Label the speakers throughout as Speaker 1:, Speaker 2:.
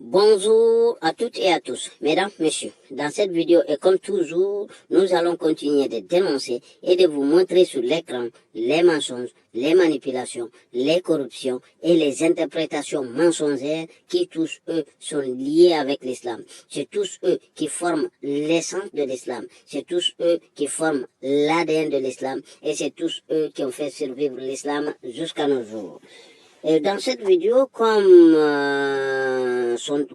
Speaker 1: Bonjour à toutes et à tous, mesdames, messieurs. Dans cette vidéo, et comme toujours, nous allons continuer de dénoncer et de vous montrer sur l'écran les mensonges, les manipulations, les corruptions et les interprétations mensongères qui tous eux sont liés avec l'islam. C'est tous eux qui forment l'essence de l'islam. C'est tous eux qui forment l'ADN de l'islam. Et c'est tous eux qui ont fait survivre l'islam jusqu'à nos jours. Et dans cette vidéo, comme son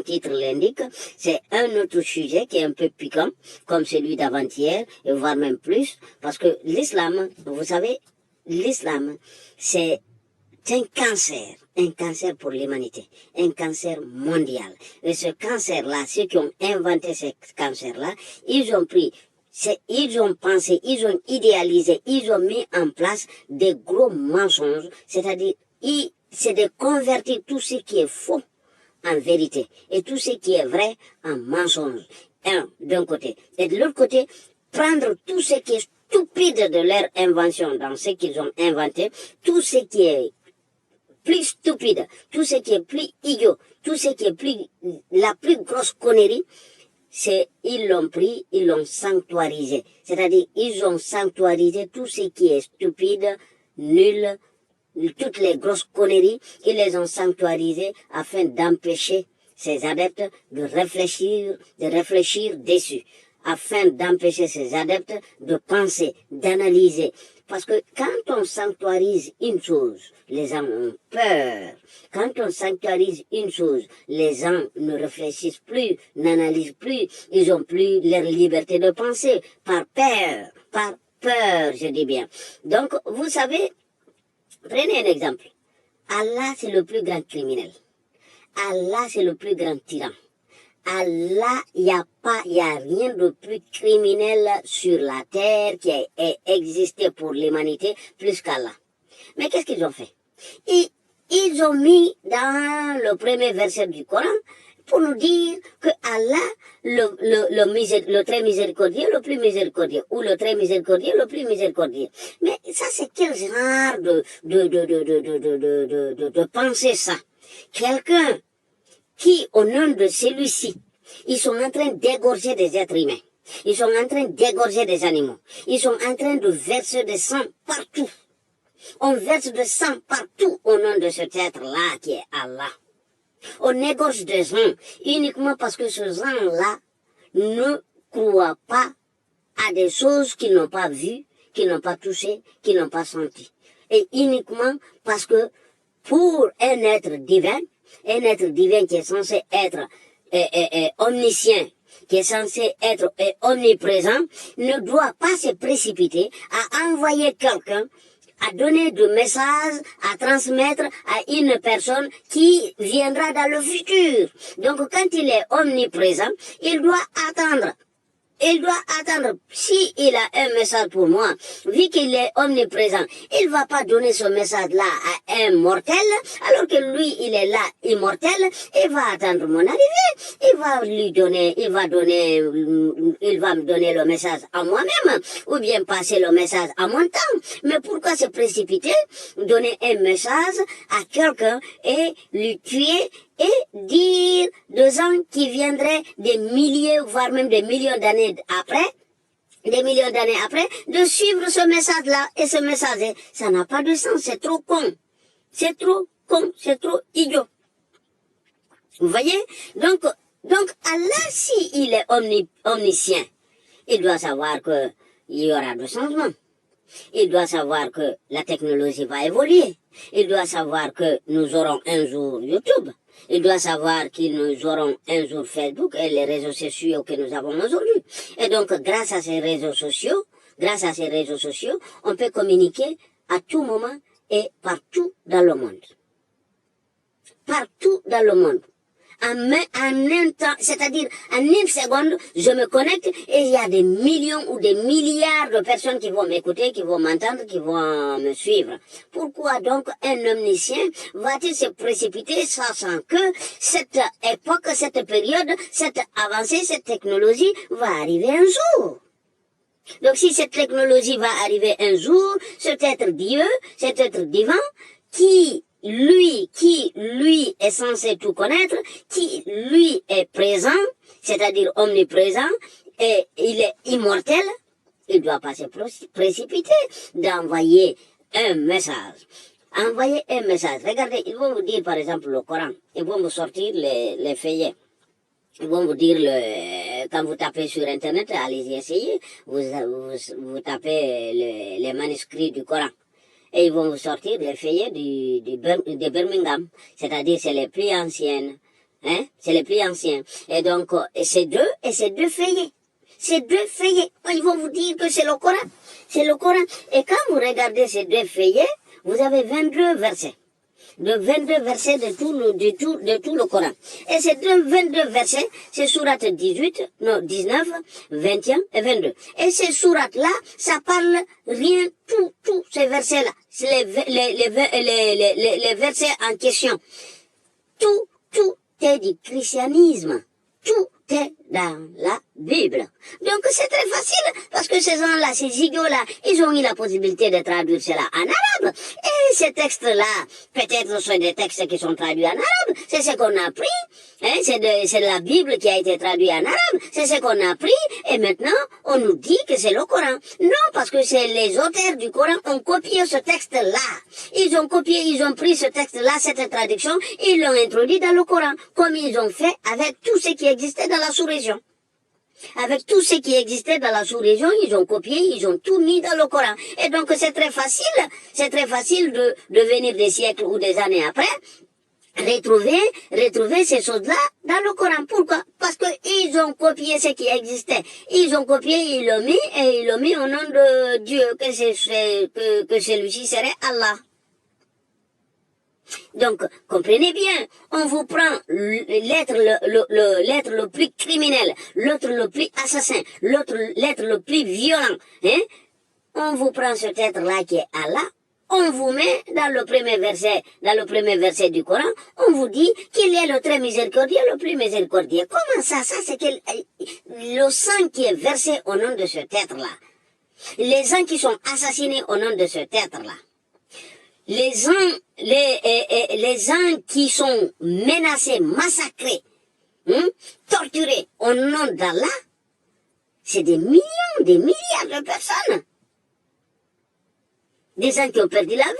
Speaker 1: titre l'indique, c'est un autre sujet qui est un peu piquant, comme celui d'avant-hier, et voire même plus, parce que l'islam, vous savez, l'islam, c'est un cancer pour l'humanité, un cancer mondial. Et ce cancer-là, ceux qui ont inventé ce cancer-là, ils ont pensé, ils ont idéalisé, ils ont mis en place des gros mensonges, c'est-à-dire, c'est de convertir tout ce qui est faux en vérité et tout ce qui est vrai en mensonge. D'un côté. Et de l'autre côté, prendre tout ce qui est stupide de leur invention dans ce qu'ils ont inventé, tout ce qui est plus stupide, tout ce qui est plus idiot, tout ce qui est la plus grosse connerie, ils l'ont pris, ils l'ont sanctuarisé. C'est-à-dire, ils ont sanctuarisé tout ce qui est stupide, nul, toutes les grosses conneries, ils les ont sanctuarisées afin d'empêcher ces adeptes de réfléchir dessus, afin d'empêcher ces adeptes de penser, d'analyser. Parce que quand on sanctuarise une chose, les gens ont peur. Quand on sanctuarise une chose, les gens ne réfléchissent plus, n'analysent plus, ils ont plus leur liberté de penser, par peur, je dis bien. Donc, vous savez, prenez un exemple. Allah, c'est le plus grand criminel. Allah, c'est le plus grand tyran. Allah, il n'y a rien de plus criminel sur la terre qui ait existé pour l'humanité plus qu'Allah. Mais qu'est-ce qu'ils ont fait? Ils ont mis dans le premier verset du Coran pour nous dire que Allah, le très miséricordieux, le plus miséricordieux, ou le très miséricordieux, le plus miséricordieux. Mais ça, c'est quel genre de penser ça? Quelqu'un qui, au nom de celui-ci, ils sont en train d'égorger des êtres humains. Ils sont en train d'égorger des animaux. Ils sont en train de verser du sang partout. On verse du sang partout au nom de cet être-là qui est Allah. On égorge des gens uniquement parce que ces gens-là ne croient pas à des choses qu'ils n'ont pas vues, qu'ils n'ont pas touchées, qu'ils n'ont pas senties. Et uniquement parce que pour un être divin qui est censé être omniscient, qui est censé être omniprésent, ne doit pas se précipiter à envoyer quelqu'un, à donner des messages, à transmettre à une personne qui viendra dans le futur. Donc quand il est omniprésent, il doit attendre. S'il a un message pour moi, vu qu'il est omniprésent, il va pas donner ce message-là à un mortel, alors que lui, il est là, immortel, il va attendre mon arrivée, il va me donner le message à moi-même, ou bien passer le message à mon temps. Mais pourquoi se précipiter, donner un message à quelqu'un et lui tuer et dire de gens qui viendraient des milliers, voire même des millions d'années après, de suivre ce message-là. Et ce message, ça n'a pas de sens, c'est trop con. C'est trop idiot. Vous voyez? Donc Allah, si il est omniscient, il doit savoir que il y aura des changements. Il doit savoir que la technologie va évoluer. Il doit savoir que nous aurons un jour YouTube. Il doit savoir que nous aurons un jour Facebook et les réseaux sociaux que nous avons aujourd'hui. Et donc, grâce à ces réseaux sociaux, on peut communiquer à tout moment et partout dans le monde. Partout dans le monde. En un temps, c'est-à-dire en une seconde, je me connecte et il y a des millions ou des milliards de personnes qui vont m'écouter, qui vont m'entendre, qui vont me suivre. Pourquoi donc un omniscient va-t-il se précipiter sachant que cette époque, cette période, cette avancée, cette technologie va arriver un jour? Donc si cette technologie va arriver un jour, cet être Dieu, cet être divin, qui lui qui, lui, est censé tout connaître, qui, lui, est présent, c'est-à-dire omniprésent, et il est immortel, il ne doit pas se précipiter d'envoyer un message. Envoyer un message. Regardez, ils vont vous dire par exemple le Coran, ils vont vous sortir les feuillets. Ils vont vous dire, quand vous tapez sur Internet, allez-y essayer, vous tapez les manuscrits du Coran. Et ils vont vous sortir les feuillets de Birmingham. C'est-à-dire, c'est les plus anciennes. Hein? C'est les plus anciens. Et donc, c'est deux feuillets. Ces deux feuillets, ils vont vous dire que c'est le Coran. C'est le Coran. Et quand vous regardez ces deux feuillets, vous avez 22 versets. De 22 versets de tout le Coran. Et ces 22 versets, c'est sourate 19, 21 et 22. Et ces sourates-là, ça parle rien, tous ces versets-là. C'est les versets en question. Tout est du christianisme. Tout est dans la Bible. Donc c'est très facile, parce que ces gens-là, ces idiots-là, ils ont eu la possibilité de traduire cela en arabe. Et ces textes-là, peut-être sont des textes qui sont traduits en arabe. C'est ce qu'on a appris. Hein, c'est la Bible qui a été traduite en arabe. C'est ce qu'on a appris. Et maintenant, on nous dit que c'est le Coran. Non, parce que c'est les auteurs du Coran ont copié ce texte-là. Ils ont pris ce texte-là, cette traduction, ils l'ont introduit dans le Coran, comme ils ont fait avec tout ce qui existait dans la sous-région. Avec tout ce qui existait dans la sous-région, ils ont copié, ils ont tout mis dans le Coran. Et donc c'est très facile de venir des siècles ou des années après, retrouver ces choses-là dans le Coran. Pourquoi? Parce que ils ont copié ce qui existait. Ils ont copié, ils l'ont mis au nom de Dieu, que celui-ci serait Allah. Donc, comprenez bien, on vous prend l'être le plus criminel, l'autre le plus assassin, l'être le plus violent, hein? On vous prend cet être-là qui est Allah, on vous met dans le premier verset du Coran, on vous dit qu'il est le très miséricordieux, le plus miséricordieux. Comment ça? Ça, c'est le sang qui est versé au nom de cet être-là. Les gens qui sont assassinés au nom de cet être-là. Les gens qui sont menacés, massacrés, torturés au nom d'Allah, c'est des millions, des milliards de personnes. Des gens qui ont perdu la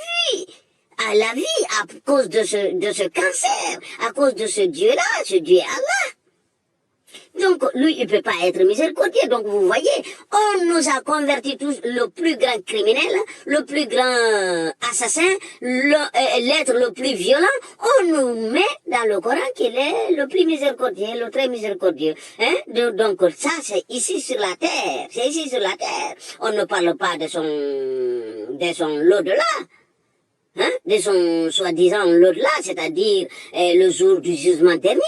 Speaker 1: vie à cause de ce cancer, à cause de ce Dieu-là, ce Dieu Allah. Donc, lui, il peut pas être miséricordieux. Donc, vous voyez, on nous a convertis tous le plus grand criminel, le plus grand assassin, l'être le plus violent. On nous met dans le Coran qu'il est le plus miséricordieux, le très miséricordieux. Hein? Donc, ça, c'est ici sur la terre. C'est ici sur la terre. On ne parle pas de son l'au-delà. Hein, de son soi-disant l'au-delà, c'est-à-dire le jour du jugement dernier.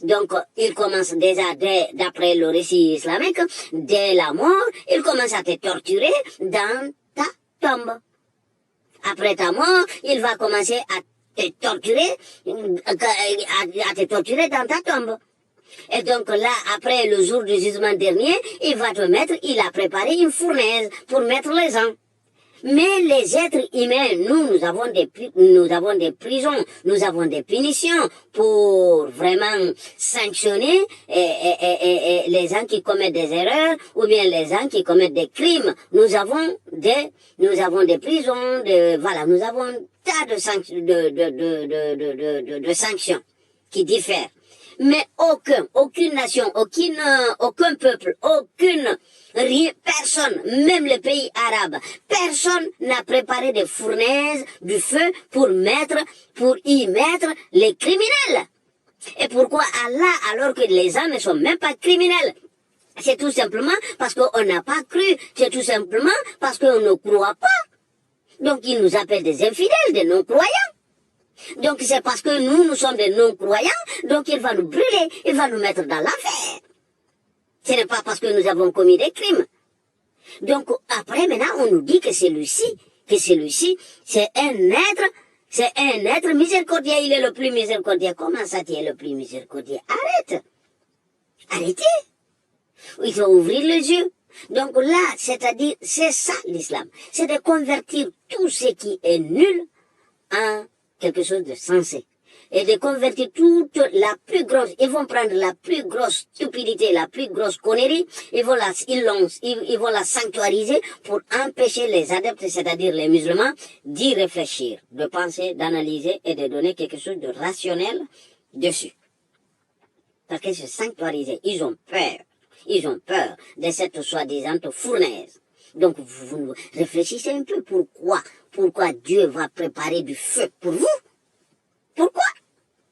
Speaker 1: Donc, il commence déjà d'après le récit islamique, dès la mort, il commence à te torturer dans ta tombe. Après ta mort, il va commencer à te torturer dans ta tombe. Et donc là, après le jour du jugement dernier, il a préparé une fournaise pour mettre les gens. Mais les êtres humains, nous avons des prisons, nous avons des punitions pour vraiment sanctionner les gens qui commettent des erreurs ou bien les gens qui commettent des crimes. Nous avons des prisons, nous avons un tas de sanctions qui diffèrent. Mais aucune nation, aucun peuple, personne, même les pays arabes, personne n'a préparé des fournaises, du feu pour y mettre les criminels. Et pourquoi Allah, alors que les gens ne sont même pas criminels? C'est tout simplement parce qu'on n'a pas cru, c'est tout simplement parce qu'on ne croit pas. Donc il nous appelle des infidèles, des non-croyants. Donc c'est parce que nous sommes des non-croyants, donc il va nous brûler, il va nous mettre dans l'enfer. Ce n'est pas parce que nous avons commis des crimes. Donc après maintenant on nous dit que celui-ci, c'est un être miséricordieux, il est le plus miséricordieux. Comment ça tu es le plus miséricordieux? Arrêtez. Il faut ouvrir les yeux. Donc là, c'est-à-dire, c'est ça l'islam. C'est de convertir tout ce qui est nul en quelque chose de sensé. Et de convertir toute la plus grosse, ils vont prendre la plus grosse stupidité, la plus grosse connerie, ils vont la sanctuariser pour empêcher les adeptes, c'est-à-dire les musulmans, d'y réfléchir, de penser, d'analyser et de donner quelque chose de rationnel dessus. Parce que c'est sanctuarisé, ils ont peur de cette soi-disant fournaise. Donc vous réfléchissez un peu, pourquoi Dieu va préparer du feu pour vous? Pourquoi?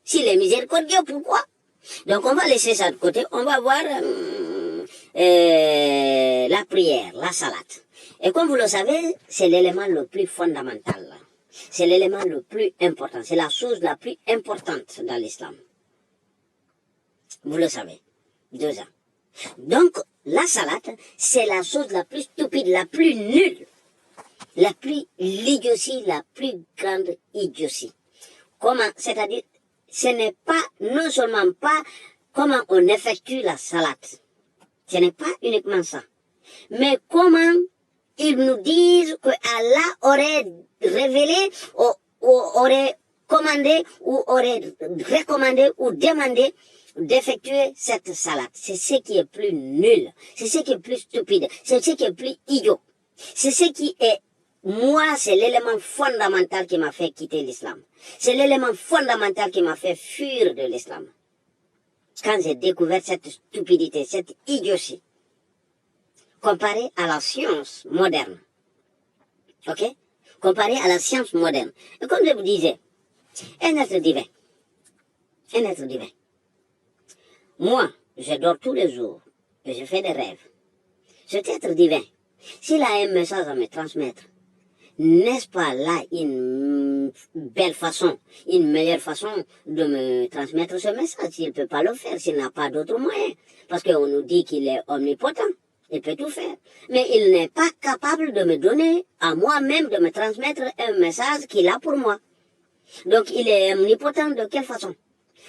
Speaker 1: S'il est miséricordieux, pourquoi? Donc on va laisser ça de côté, on va voir la prière, la salate. Et comme vous le savez, c'est l'élément le plus fondamental. C'est l'élément le plus important, c'est la chose la plus importante dans l'islam. Vous le savez, 2 ans. Donc la salate, c'est la chose la plus stupide, la plus nulle, la plus l'idiotie, la plus grande idiotie. Comment, c'est-à-dire, ce n'est pas, non seulement pas comment on effectue la salate. Ce n'est pas uniquement ça. Mais comment ils nous disent que Allah aurait révélé, ou aurait commandé, ou aurait recommandé, ou demandé d'effectuer cette salate. C'est ce qui est plus nul. C'est ce qui est plus stupide. C'est ce qui est plus idiot. C'est ce qui est moi, c'est l'élément fondamental qui m'a fait quitter l'islam. C'est l'élément fondamental qui m'a fait fuir de l'islam. Quand j'ai découvert cette stupidité, cette idiotie, comparée à la science moderne. Ok? Comparée à la science moderne. Et comme je vous disais, un être divin. Un être divin. Moi, je dors tous les jours et je fais des rêves. Cet être divin, s'il a un message à me transmettre, n'est-ce pas là une belle façon, une meilleure façon de me transmettre ce message? S'il ne peut pas le faire, s'il n'a pas d'autre moyen. Parce qu'on nous dit qu'il est omnipotent, il peut tout faire. Mais il n'est pas capable de me donner à moi-même, de me transmettre un message qu'il a pour moi. Donc il est omnipotent de quelle façon?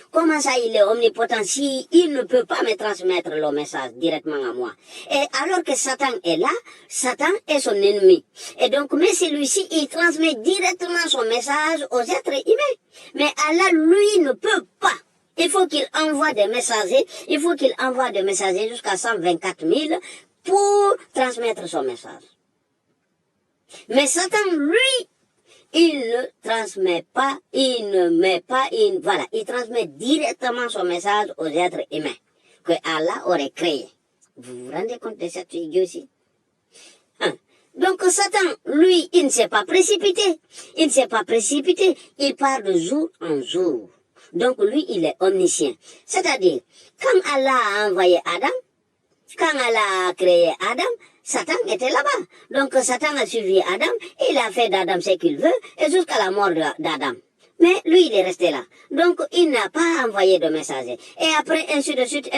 Speaker 1: Comment ça il est omnipotent si il ne peut pas me transmettre le message directement à moi? Et alors que Satan est là, Satan est son ennemi. Et donc, mais celui-ci, il transmet directement son message aux êtres humains. Mais Allah, lui, ne peut pas. Il faut qu'il envoie des messagers, jusqu'à 124 000 pour transmettre son message. Mais Satan, lui, il ne transmet pas, il transmet directement son message aux êtres humains que Allah aurait créé. Vous vous rendez compte de cette idiotie? Donc Satan, lui, il ne s'est pas précipité. Il part de jour en jour. Donc lui, il est omniscient. C'est-à-dire, quand Allah a envoyé Adam, quand Allah a créé Adam, Satan était là-bas. Donc Satan a suivi Adam, et il a fait d'Adam ce qu'il veut, et jusqu'à la mort d'Adam. Mais lui, il est resté là. Donc il n'a pas envoyé de messager. Et après, ainsi de suite,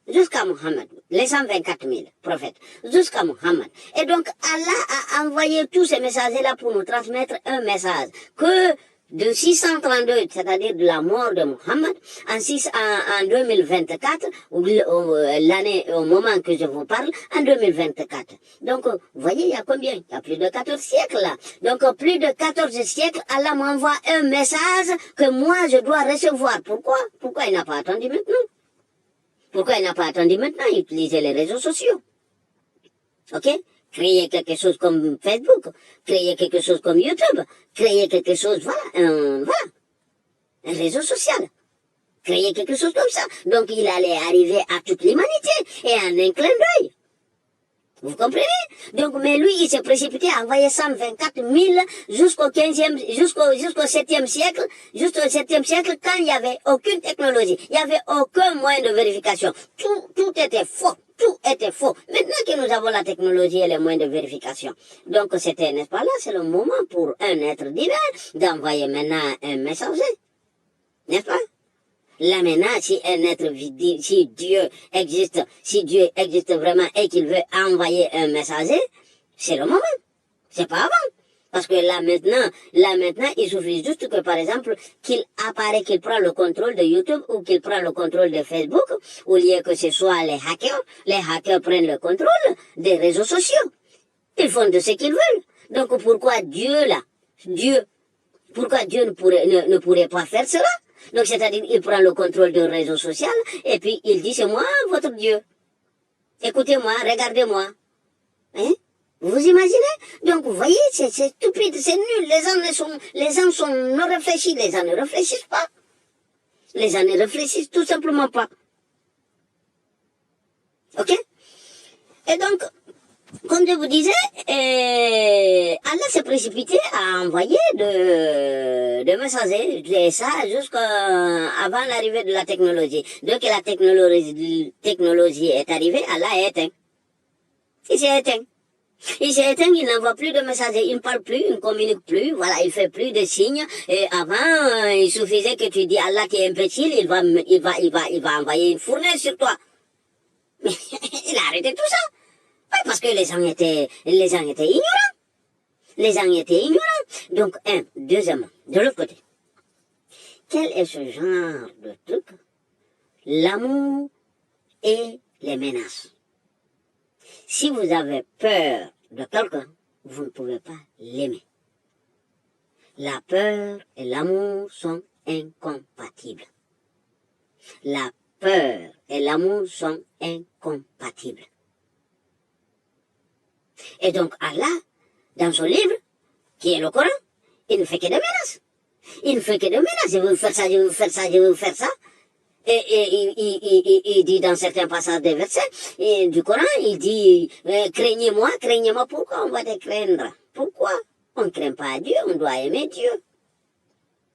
Speaker 1: jusqu'à Muhammad, les 124 000 prophètes, jusqu'à Muhammad. Et donc Allah a envoyé tous ces messagers-là pour nous transmettre un message que de 632, c'est-à-dire de la mort de Muhammad, en 2024, l'année, au moment que je vous parle, en 2024. Donc, vous voyez, il y a combien? Il y a plus de 14 siècles là. Donc, plus de 14 siècles, Allah m'envoie un message que moi, je dois recevoir. Pourquoi? Pourquoi il n'a pas attendu maintenant? Utiliser les réseaux sociaux. Ok? Créer quelque chose comme Facebook, créer quelque chose comme YouTube, créer quelque chose, un réseau social. Créer quelque chose comme ça. Donc il allait arriver à toute l'humanité et en un clin d'œil. Vous comprenez? Donc, mais lui, il s'est précipité à envoyer 124 000 jusqu'au 7e siècle, quand il n'y avait aucune technologie, il n'y avait aucun moyen de vérification. Tout était faux. Tout était faux. Maintenant que nous avons la technologie et les moyens de vérification. Donc, c'était, n'est-ce pas là, c'est le moment pour un être divin d'envoyer maintenant un messager. N'est-ce pas? Là maintenant, si Dieu existe vraiment et qu'il veut envoyer un messager, c'est le moment. C'est pas avant. Parce que là maintenant, il suffit juste que, par exemple, qu'il prend le contrôle de YouTube ou qu'il prend le contrôle de Facebook, au lieu que ce soit les hackers prennent le contrôle des réseaux sociaux. Ils font de ce qu'ils veulent. Donc pourquoi Dieu, Pourquoi Dieu ne pourrait pas faire cela? Donc, c'est-à-dire, il prend le contrôle d'un réseau social et puis il dit, c'est moi votre Dieu. Écoutez-moi, regardez-moi. Hein? Vous imaginez? Donc, vous voyez, c'est stupide, c'est nul. Les gens sont non réfléchis, les gens ne réfléchissent pas. Les gens ne réfléchissent tout simplement pas. Ok? Et donc, comme je vous disais, Allah s'est précipité à envoyer de messagers, et ça jusqu'avant l'arrivée de la technologie. Dès que la technologie est arrivée, Allah est éteint. Il s'est éteint. Il s'est éteint, il n'envoie plus de messagers, il ne parle plus, il ne communique plus, voilà, il fait plus de signes. Et avant, il suffisait que tu dis Allah qui est imbécile, il va envoyer une fournaise sur toi. Mais il a arrêté tout ça. Oui, parce que les gens étaient ignorants. Les gens étaient ignorants. Donc, deuxièmement, de l'autre côté, quel est ce genre de truc? L'amour et les menaces. Si vous avez peur de quelqu'un, vous ne pouvez pas l'aimer. La peur et l'amour sont incompatibles. La peur et l'amour sont incompatibles. Et donc Allah, dans son livre, qui est le Coran, il ne fait que des menaces. Il ne fait que des menaces. Je vais vous faire ça, je vais vous faire ça, je vais vous faire ça. Et il dit dans certains passages des versets du Coran, il dit, craignez-moi, craignez-moi. Pourquoi on va te craindre? Pourquoi? On ne craint pas à Dieu, on doit aimer Dieu.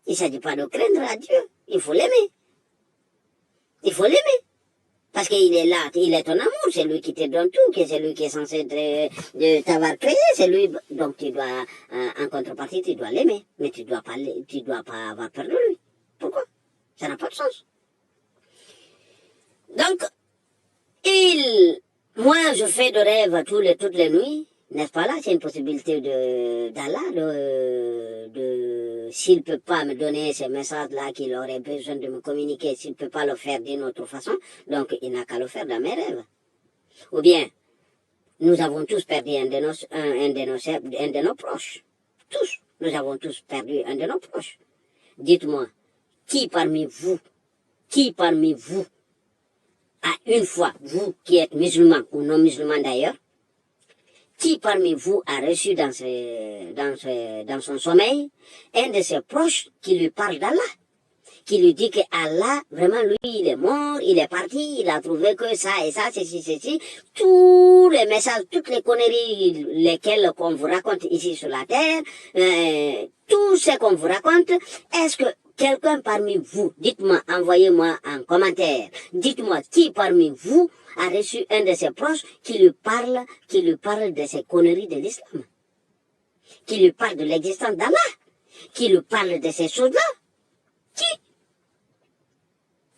Speaker 1: Il ne s'agit pas de craindre à Dieu, il faut l'aimer. Il faut l'aimer. Parce qu'il est là, il est ton amour, c'est lui qui te donne tout, c'est lui qui est censé t'avoir créé, c'est lui. Donc tu dois, en contrepartie, tu dois l'aimer. Mais tu dois pas avoir peur de lui. Pourquoi? Ça n'a pas de sens. Donc, moi, je fais de rêves toutes les nuits, n'est-ce pas là? C'est une possibilité d'Allah, s'il ne peut pas me donner ces messages-là qu'il aurait besoin de me communiquer, s'il ne peut pas le faire d'une autre façon, donc il n'a qu'à le faire dans mes rêves. Ou bien, nous avons tous perdu un de nos proches. Tous, nous avons tous perdu un de nos proches. Dites-moi, qui parmi vous, à une fois, vous qui êtes musulman ou non musulman d'ailleurs, qui parmi vous a reçu dans son sommeil un de ses proches qui lui parle d'Allah, qui lui dit que Allah, vraiment lui, il est mort, il est parti, il a trouvé que ça et ça, ceci, tous les messages, toutes les conneries lesquelles qu'on vous raconte ici sur la terre, tout ce qu'on vous raconte, est-ce que quelqu'un parmi vous, dites-moi, envoyez-moi un commentaire, dites-moi qui parmi vous a reçu un de ses proches qui lui parle de ces conneries de l'islam, qui lui parle de l'existence d'Allah, qui lui parle de ces choses-là. Qui?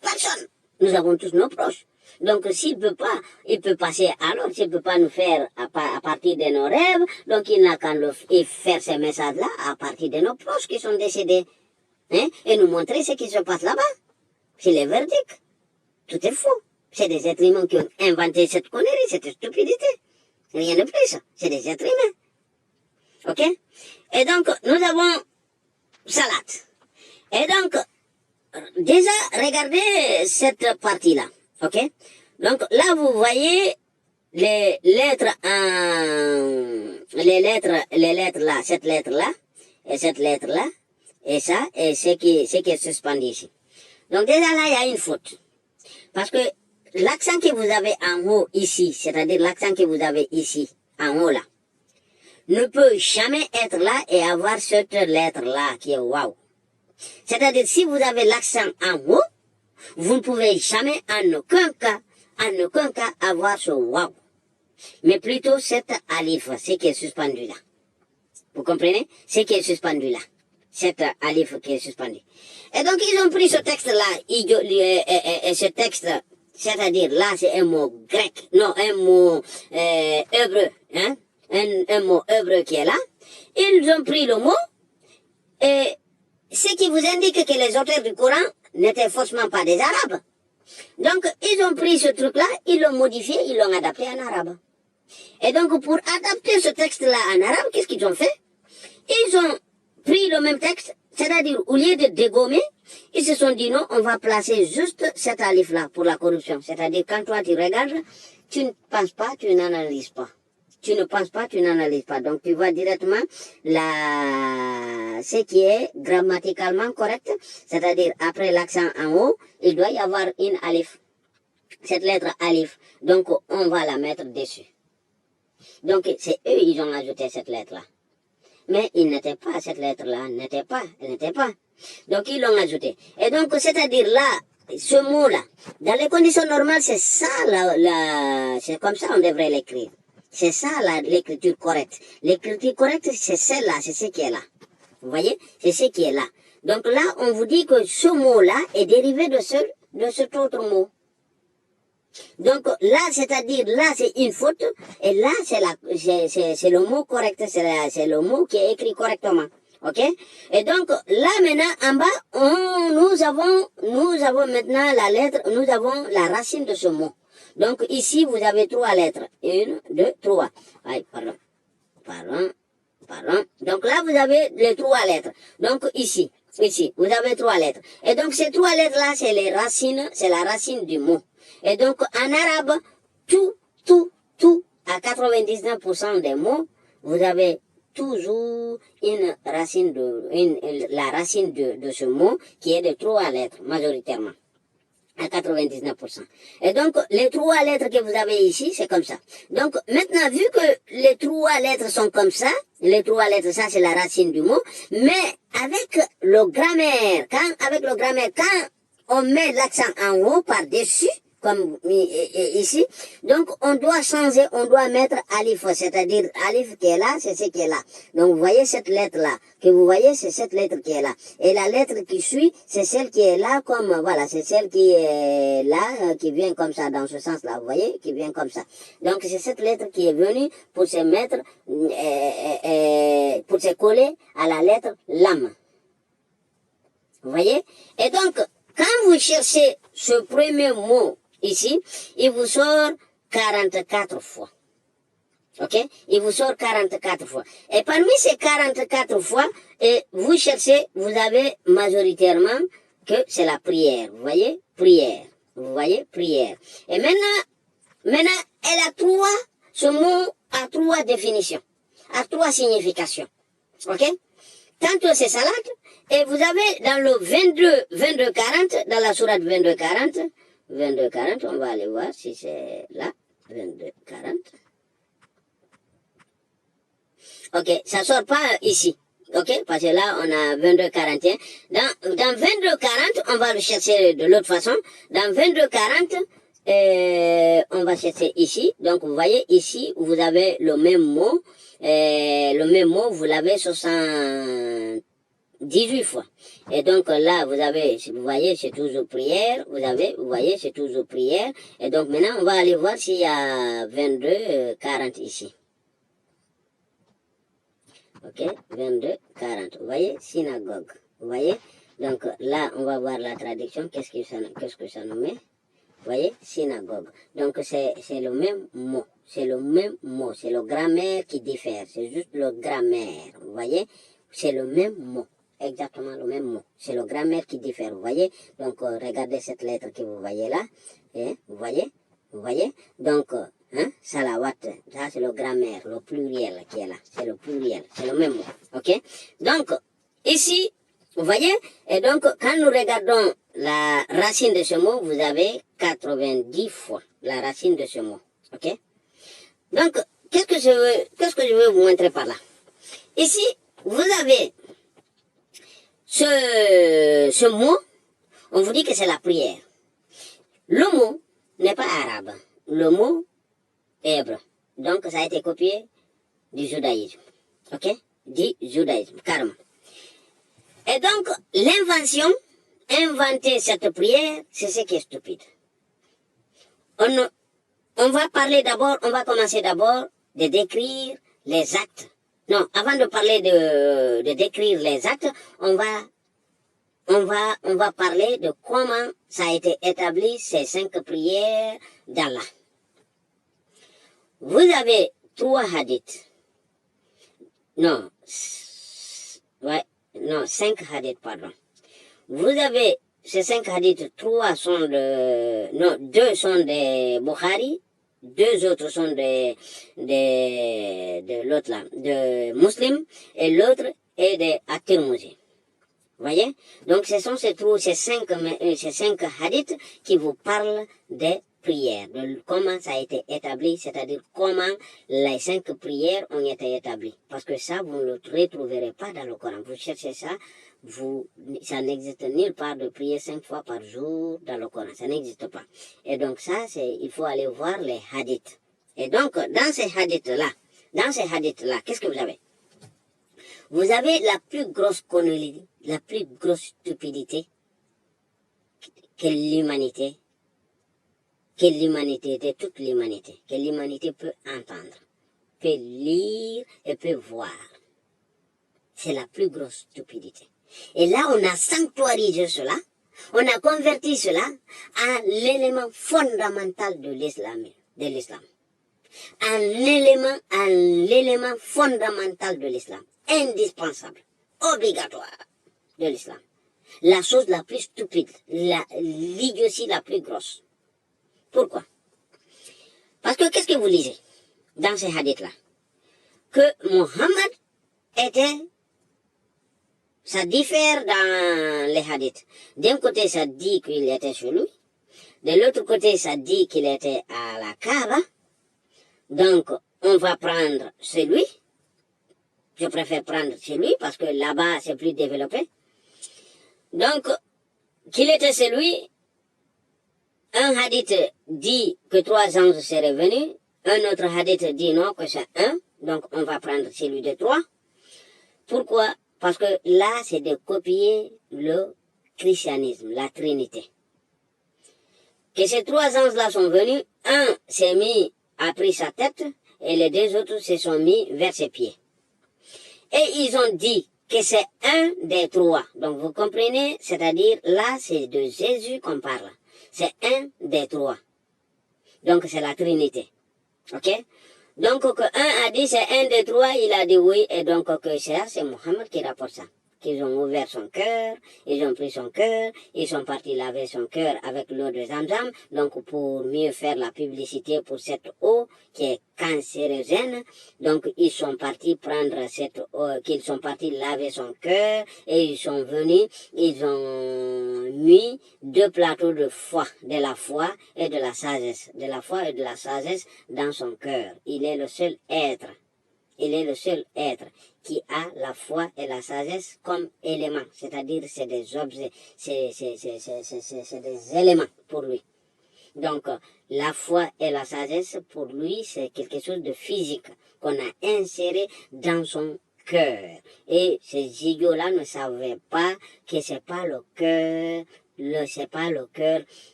Speaker 1: Personne. Nous avons tous nos proches. Donc s'il peut pas, il peut passer alors, s'il peut pas nous faire à partir de nos rêves, donc il n'a qu'à faire ces messages-là à partir de nos proches qui sont décédés. Hein? Et nous montrer ce qui se passe là-bas. C'est le verdict. Tout est faux. C'est des êtres humains qui ont inventé cette connerie, cette stupidité. Rien de plus. C'est des êtres humains. Ok? Et donc, nous avons Salat. Et donc, déjà, regardez cette partie-là. Ok? Donc, là, vous voyez les lettres là, cette lettre-là, et cette lettre-là, et ça, et ce qui est suspendu ici. Donc, déjà là, il y a une faute. Parce que l'accent que vous avez en haut ici, c'est-à-dire l'accent que vous avez ici, en haut là, ne peut jamais être là et avoir cette lettre-là qui est waouh. C'est-à-dire, si vous avez l'accent en haut, vous ne pouvez jamais en aucun cas avoir ce waouh. Mais plutôt cet alif, ce qui est suspendu là. Vous comprenez? Ce qui est suspendu là. Cet alif qui est suspendu. Et donc, ils ont pris ce texte-là, et ce texte, c'est-à-dire là, c'est un mot grec, non, un mot hébreu, hein? Un mot hébreu qui est là. Ils ont pris le mot, et ce qui vous indique que les auteurs du Coran n'étaient forcément pas des Arabes. Donc, ils ont pris ce truc-là, ils l'ont modifié, ils l'ont adapté en arabe. Et donc, pour adapter ce texte-là en arabe, qu'est-ce qu'ils ont fait? Ils ont pris le même texte, C'est-à-dire, au lieu de dégommer, ils se sont dit non, on va placer juste cet alif-là pour la corruption. C'est-à-dire, quand toi tu regardes, tu ne penses pas, tu n'analyses pas. Tu ne penses pas, tu n'analyses pas. Donc, tu vois directement ce qui est grammaticalement correct. C'est-à-dire, après l'accent en haut, il doit y avoir une alif. Cette lettre alif. Donc, on va la mettre dessus. Donc, c'est eux, ils ont ajouté cette lettre-là. Mais il n'était pas, cette lettre-là, elle n'était pas. Donc, ils l'ont ajouté. Et donc, c'est-à-dire là, ce mot-là, dans les conditions normales, c'est ça, c'est comme ça on devrait l'écrire. C'est ça, l'écriture correcte. L'écriture correcte, c'est celle-là, c'est ce qui est là. Vous voyez? C'est ce qui est là. Donc là, on vous dit que ce mot-là est dérivé de cet autre mot. Donc là, c'est-à-dire, là, c'est une faute, et là, c'est le mot correct, c'est le mot qui est écrit correctement. Ok? Et donc, là, maintenant, en bas, nous avons maintenant la lettre, nous avons la racine de ce mot. Donc, ici, vous avez 3 lettres. 1, 2, 3. Aïe, pardon. Donc là, vous avez les 3 lettres. Donc, ici, vous avez 3 lettres. Et donc, ces 3 lettres-là, c'est les racines, c'est la racine du mot. Et donc, en arabe, tout, à 99% des mots, vous avez toujours la racine de ce mot qui est de 3 lettres, majoritairement. À 99%. Et donc, les 3 lettres que vous avez ici, c'est comme ça. Donc, maintenant, vu que les 3 lettres sont comme ça, les 3 lettres, ça, c'est la racine du mot, mais avec le grammaire, quand on met l'accent en haut par-dessus, comme ici, donc on doit changer, on doit mettre alif, c'est-à-dire alif qui est là, c'est ce qui est là. Donc vous voyez cette lettre-là, que vous voyez, c'est cette lettre qui est là. Et la lettre qui suit, c'est celle qui est là, comme, voilà, c'est celle qui est là, qui vient comme ça, dans ce sens-là, vous voyez, qui vient comme ça. Donc c'est cette lettre qui est venue pour se mettre, pour se coller à la lettre lam. Vous voyez? Et donc, quand vous cherchez ce premier mot, ici, il vous sort 44 fois. Ok? Il vous sort 44 fois. Et parmi ces 44 fois, vous cherchez, vous avez majoritairement que c'est la prière. Vous voyez? Prière. Vous voyez? Prière. Et maintenant, ce mot a 3 définitions, a 3 significations. Ok? Tantôt c'est salade, et vous avez dans le 22-40, dans la sourate 22-40, on va aller voir si c'est là, 22-40. Ok, ça sort pas ici. Ok, parce que là, on a 22-41. Dans 22-40, on va le chercher de l'autre façon. Dans 22-40, on va chercher ici. Donc, vous voyez, ici, vous avez le même mot. Vous l'avez 78 fois. Et donc là, vous voyez, c'est toujours prière. Vous voyez, c'est toujours prière. Et donc maintenant, on va aller voir s'il y a 22-40 ici. Ok, 22-40. Vous voyez, synagogue. Vous voyez, donc là, on va voir la traduction. Qu'est-ce que ça nous met? Vous voyez, synagogue. Donc c'est le même mot. C'est le même mot. C'est le grammaire qui diffère. C'est juste le grammaire. Vous voyez, c'est le même mot. Exactement le même mot. C'est le grammaire qui diffère. Vous voyez, donc regardez cette lettre que vous voyez là. Et, vous voyez, donc salawat, ça c'est le grammaire, le pluriel qui est là. C'est le pluriel. C'est le même mot. Ok? Donc, ici, vous voyez? Et donc, quand nous regardons la racine de ce mot, vous avez 90 fois la racine de ce mot. Ok? Donc, qu'est-ce que je veux vous montrer par là? Ici, vous avez ce mot, on vous dit que c'est la prière. Le mot n'est pas arabe. Le mot est hébreu. Donc, ça a été copié du judaïsme. Ok? Du judaïsme, carrément. Et donc, inventer cette prière, c'est ce qui est stupide. On va commencer d'abord de décrire les actes. Non, avant de parler de décrire les actes, on va parler de comment ça a été établi, ces 5 prières d'Allah. Vous avez 3 hadiths. Non. Ouais. non, 5 hadiths, pardon. Vous avez ces 5 hadiths, 3 sont non, 2 sont des Bukhari, 2 autres sont de l'autre là, de Muslim, et l'autre est de At-Tirmidhi. Voyez? Donc ce sont ces 5 hadiths qui vous parlent des prières, de comment ça a été établi, c'est-à-dire comment les 5 prières ont été établies. Parce que ça, vous ne le retrouverez pas dans le Coran. Vous cherchez ça, ça n'existe nulle part de prier 5 fois par jour dans le Coran. Ça n'existe pas. Et donc ça, il faut aller voir les hadiths. Et donc, dans ces hadiths-là, qu'est-ce que vous avez? Vous avez la plus grosse connerie, la plus grosse stupidité que l'humanité, de toute l'humanité, que l'humanité peut entendre, peut lire et peut voir. C'est la plus grosse stupidité. Et là, on a sanctuarisé cela, on a converti cela en l'élément fondamental de l'islam. En l'élément fondamental de l'islam, indispensable, obligatoire de l'islam. La chose la plus stupide, l'idiotie la plus grosse. Pourquoi? Parce que qu'est-ce que vous lisez dans ces hadiths-là? Que Mohammed était, ça diffère dans les hadiths. D'un côté, ça dit qu'il était chez lui. De l'autre côté, ça dit qu'il était à la Kaaba. Donc, on va prendre celui. Je préfère prendre celui parce que là-bas, c'est plus développé. Donc, qu'il était celui, un hadith dit que 3 anges seraient venus, un autre hadith dit non, que c'est 1, donc on va prendre celui de 3. Pourquoi? Parce que là, c'est de copier le christianisme, la Trinité. Que ces 3 anges-là sont venus, un s'est mis, a pris sa tête, et les 2 autres se sont mis vers ses pieds. Et ils ont dit que c'est un des 3. Donc vous comprenez, c'est-à-dire là, c'est de Jésus qu'on parle. C'est un des 3. Donc c'est la Trinité. Ok? Donc que un a dit c'est un des 3, il a dit oui, et donc que c'est Mohammed qui rapporte ça. Qu'ils ont ouvert son cœur, ils ont pris son cœur, ils sont partis laver son cœur avec l'eau de Zamzam, donc pour mieux faire la publicité pour cette eau qui est cancérogène, donc ils sont partis prendre cette eau, qu'ils sont partis laver son cœur, et ils sont venus, ils ont mis 2 plateaux de foi, de la foi et de la sagesse, dans son cœur. Il est le seul être. Il est le seul être qui a la foi et la sagesse comme éléments, c'est-à-dire c'est des objets, c'est des éléments pour lui. Donc la foi et la sagesse pour lui c'est quelque chose de physique qu'on a inséré dans son cœur. Et ces idiots-là ne savaient pas que c'est pas le cœur,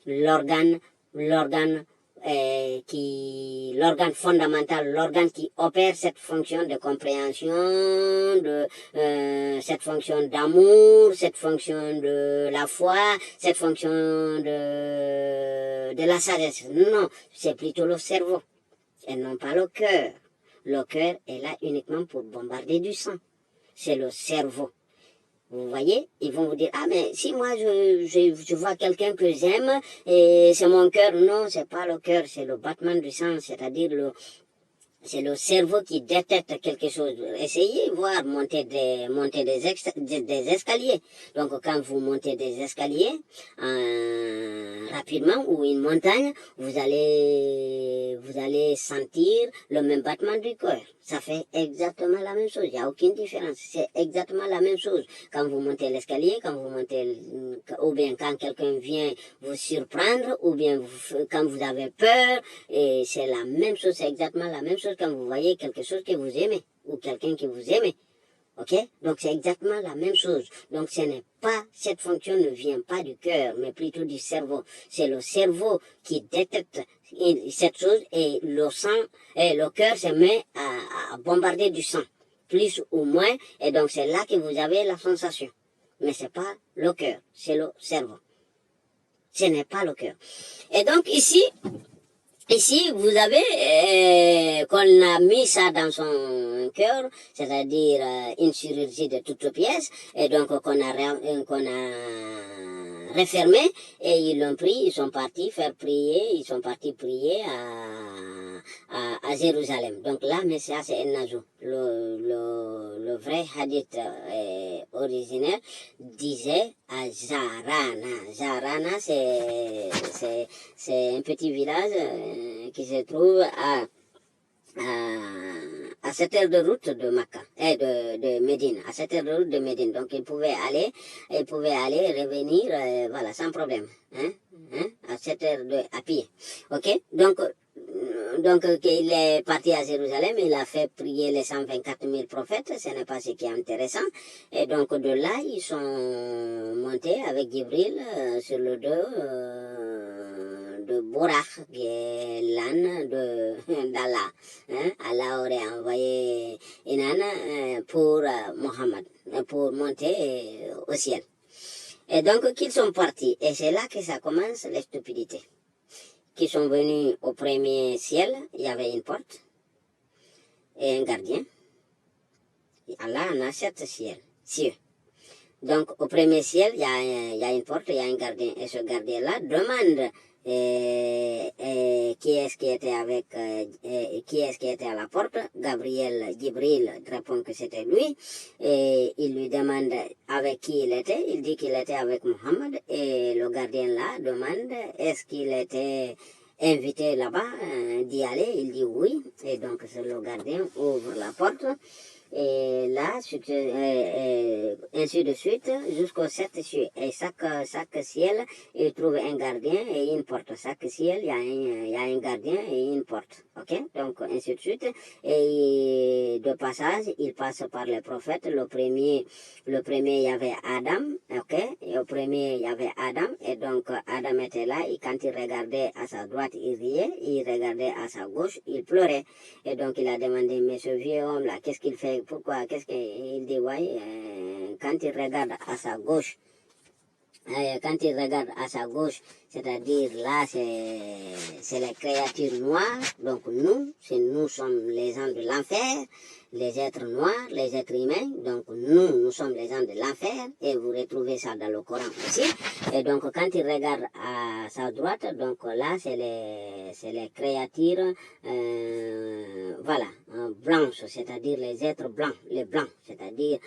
Speaker 1: l'organe fondamental, l'organe qui opère cette fonction de compréhension, cette fonction d'amour, cette fonction de la foi, cette fonction de la sagesse. Non, c'est plutôt le cerveau et non pas le cœur. Le cœur est là uniquement pour bombarder du sang. C'est le cerveau. Vous voyez, ils vont vous dire, ah mais si moi je vois quelqu'un que j'aime et c'est mon cœur. Non, c'est pas le cœur, c'est le battement du sang, c'est-à-dire c'est le cerveau qui détecte quelque chose. Essayez de voir monter des escaliers. Donc quand vous montez des escaliers rapidement ou une montagne, vous allez sentir le même battement du cœur. Ça fait exactement la même chose. Il n'y a aucune différence. C'est exactement la même chose. Quand vous montez l'escalier, ou bien quand quelqu'un vient vous surprendre, ou bien quand vous avez peur, et c'est la même chose, c'est exactement la même chose quand vous voyez quelque chose que vous aimez, ou quelqu'un que vous aimez. Ok? Donc c'est exactement la même chose. Donc cette fonction ne vient pas du cœur, mais plutôt du cerveau. C'est le cerveau qui détecte cette chose et le cœur se met à bombarder du sang, plus ou moins, et donc c'est là que vous avez la sensation. Mais c'est pas le cœur, c'est le cerveau. Ce n'est pas le cœur. Et donc ici, Ici, vous avez qu'on a mis ça dans son cœur, c'est-à-dire une chirurgie de toutes pièces, et donc qu'on a refermé, et ils l'ont pris, ils sont partis faire prier, ils sont partis prier à Jérusalem. Donc là, mais ça, c'est un ajout. Le vrai hadith originel disait à Jarana. Jarana, c'est un petit village qui se trouve à 7 heures de route de Makkah, de Médine, à 7 heures de route de Médine. Donc il pouvait aller et revenir, voilà, sans problème, à 7 heures à pied. Ok? Donc, il est parti à Jérusalem, il a fait prier les 124 000 prophètes, ce n'est pas ce qui est intéressant. Et donc, de là, ils sont montés avec Gibril sur le dos de Borak, qui est l'âne d'Allah. Allah aurait envoyé une âne pour Mohammed, pour monter au ciel. Et donc, qu'ils sont partis. Et c'est là que ça commence les stupidités. Qui sont venus au premier ciel, il y avait une porte et un gardien. Allah en a 7 cieux. Donc, au premier ciel, il y a une porte, il y a un gardien. Et ce gardien-là demande qui est-ce qui était qui est-ce qui était à la porte. Gibril répond que c'était lui. Et il lui demande avec qui il était. Il dit qu'il était avec Mohammed. Et le gardien-là demande est-ce qu'il était invité là-bas d'y aller. Il dit oui. Et donc, le gardien ouvre la porte. Et là, ainsi de suite, jusqu'au 7 cieux. Et chaque ciel, il trouve un gardien et une porte. Chaque ciel, il y a un gardien et une porte. Ok? Donc, ainsi de suite. Et de passage, il passe par les prophètes. Le premier, il y avait Adam. Ok? Et au premier, il y avait Adam. Et donc, Adam était là. Et quand il regardait à sa droite, il riait. Il regardait à sa gauche, il pleurait. Et donc, il a demandé, mais ce vieux homme-là, qu'est-ce qu'il fait? Pourquoi? Qu'est-ce qu'il dit? Ouais, quand il regarde à sa gauche, c'est-à-dire là, c'est les créatures noires. Donc nous sommes les gens de l'enfer, les êtres noirs, les êtres humains. Donc nous sommes les gens de l'enfer. Et vous retrouvez ça dans le Coran aussi. Et donc quand il regarde à sa droite, donc là, c'est les créatures, voilà, blanches, c'est-à-dire les êtres blancs, les blancs, c'est-à-dire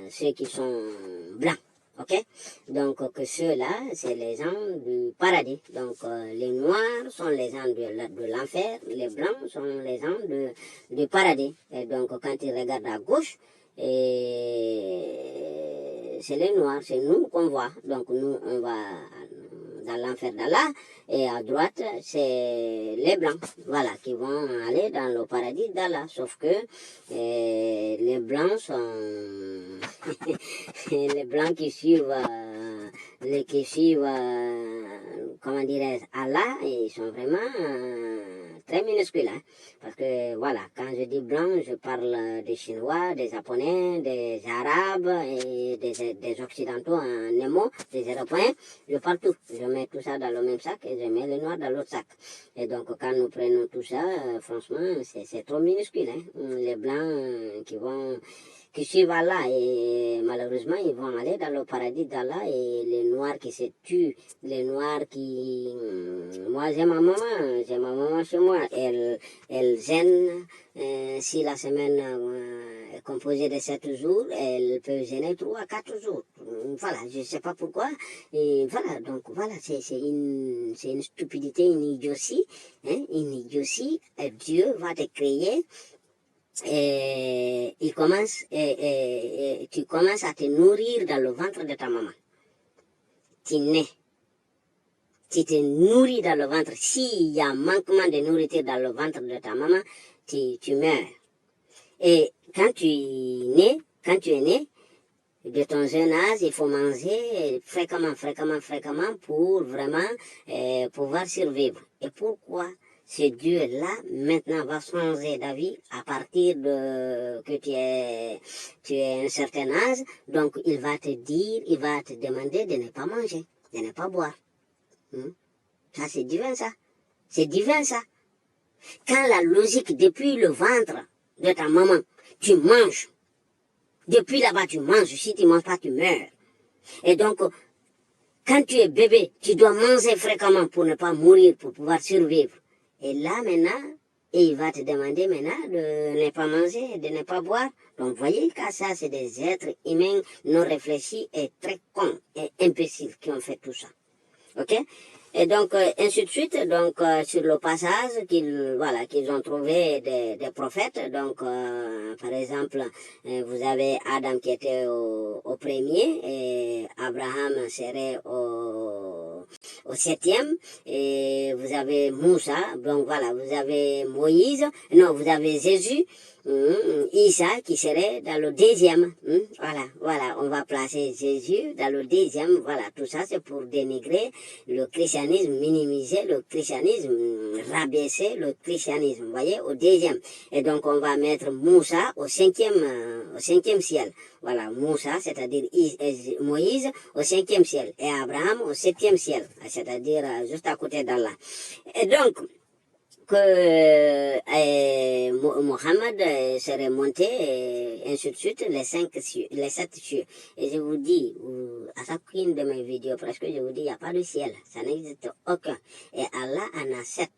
Speaker 1: ceux qui sont blancs. Ok? Donc, que ceux-là, c'est les gens du paradis. Donc, les noirs sont les gens de l'enfer, les blancs sont les gens du paradis. Et donc, quand ils regardent à gauche, c'est les noirs, c'est nous qu'on voit. Donc, nous, on va dans l'enfer d'Allah, et à droite, c'est les blancs, voilà, qui vont aller dans le paradis d'Allah. Sauf que les blancs sont les blancs qui suivent comment dirais-je, Allah, ils sont vraiment très minuscules, hein, parce que voilà, quand je dis blanc, je parle des Chinois, des Japonais, des Arabes et des Occidentaux en un mot, des Européens, je parle tout, je mets tout ça dans le même sac et je mets les noirs dans l'autre sac. Et donc quand nous prenons tout ça, franchement, c'est trop minuscule, hein, les blancs qui suivent Allah, et malheureusement ils vont aller dans le paradis d'Allah, et les noirs qui se tuent, les noirs qui... Moi j'ai ma maman chez moi, elle gêne, si la semaine est composée de 7 jours, elle peut gêner 3 à 4 jours. Voilà, je ne sais pas pourquoi, et voilà, donc voilà, c'est une stupidité, une idiotie, hein, une idiotie. Dieu va te créer. Et tu commences à te nourrir dans le ventre de ta maman. Tu nais. Tu te nourris dans le ventre. S'il y a un manquement de nourriture dans le ventre de ta maman, tu meurs. Et quand tu es né, de ton jeune âge, il faut manger fréquemment pour vraiment pouvoir survivre. Et pourquoi ce Dieu-là, maintenant, va changer d'avis à partir de que tu es un certain âge? Donc, il va te demander de ne pas manger, de ne pas boire. Ça, c'est divin, ça. C'est divin, ça. Quand la logique, depuis le ventre de ta maman, tu manges. Depuis là-bas, tu manges. Si tu ne manges pas, tu meurs. Et donc, quand tu es bébé, tu dois manger fréquemment pour ne pas mourir, pour pouvoir survivre. Et là, maintenant, il va te demander maintenant de ne pas manger, de ne pas boire. Donc, vous voyez que ça, c'est des êtres humains non réfléchis et très cons et imbéciles qui ont fait tout ça. Ok? Et donc, ainsi de suite, donc, sur le passage qu'ils ont trouvé des prophètes, donc, par exemple, vous avez Adam qui était au premier, et Abraham serait au septième, et vous avez Moussa, donc voilà, vous avez Moïse, non, vous avez Jésus, Isa qui serait dans le deuxième. Voilà, on va placer Jésus dans le deuxième. Voilà, tout ça c'est pour dénigrer le christianisme, minimiser le christianisme, rabaisser le christianisme, vous voyez, au deuxième. Et donc on va mettre Moussa au cinquième ciel. Voilà, Moussa, c'est-à-dire Moïse au cinquième ciel et Abraham au septième ciel, c'est-à-dire juste à côté d'Allah. Et donc, que Mohammed serait monté, et ainsi de suite, les 7 cieux. Et je vous dis, à chacune de mes vidéos, presque, je vous dis, il n'y a pas de ciel. Ça n'existe aucun. Et Allah en a 7.